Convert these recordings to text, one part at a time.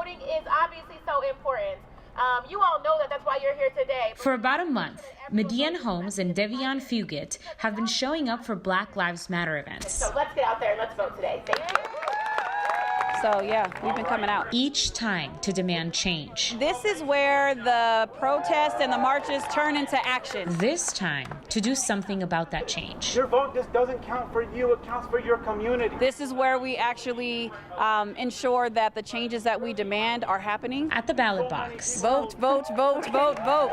voting is obviously so important. You all know that, that's why you're here today. For about a month, Midian Holmes and Devion Fugit have been showing up for Black Lives Matter events. So let's get out there and let's vote today. Thank you. So yeah, we've been coming out. Each time to demand change. This is where the protests and the marches turn into action. This time to do something about that change. Your vote just doesn't count for you, it counts for your community. This is where we actually ensure that the changes that we demand are happening. At the ballot box. Vote, vote, vote, vote, vote.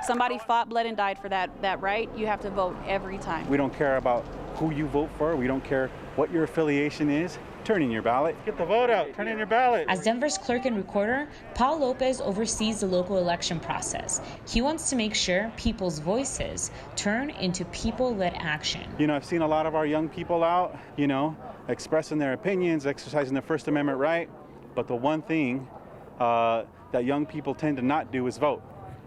Somebody fought, bled, and died for that right. You have to vote every time. We don't care about who you vote for. We don't care what your affiliation is. Turn in your ballot. Get the vote out. Turn in your ballot. As Denver's clerk and recorder, Paul Lopez oversees the local election process. He wants to make sure people's voices turn into people-led action. You know, I've seen a lot of our young people out, expressing their opinions, exercising their First Amendment right. But the one thing that young people tend to not do is vote.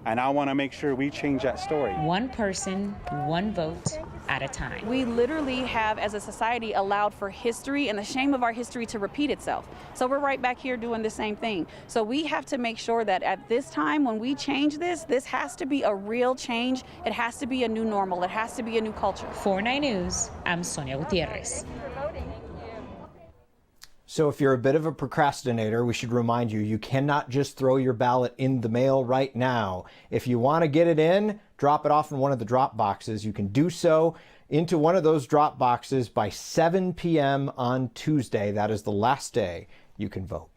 And I want to make sure we change that story. One person, one vote at a time. We literally have, as a society, allowed for history and the shame of our history to repeat itself. So we're right back here doing the same thing. So we have to make sure that at this time, when we change this has to be a real change. It has to be a new normal. It has to be a new culture. For 9 News, I'm Sonia Gutierrez. So if you're a bit of a procrastinator, we should remind you, you cannot just throw your ballot in the mail right now. If you want to get it in, drop it off in one of the drop boxes. You can do so into one of those drop boxes by 7 p.m. on Tuesday. That is the last day you can vote.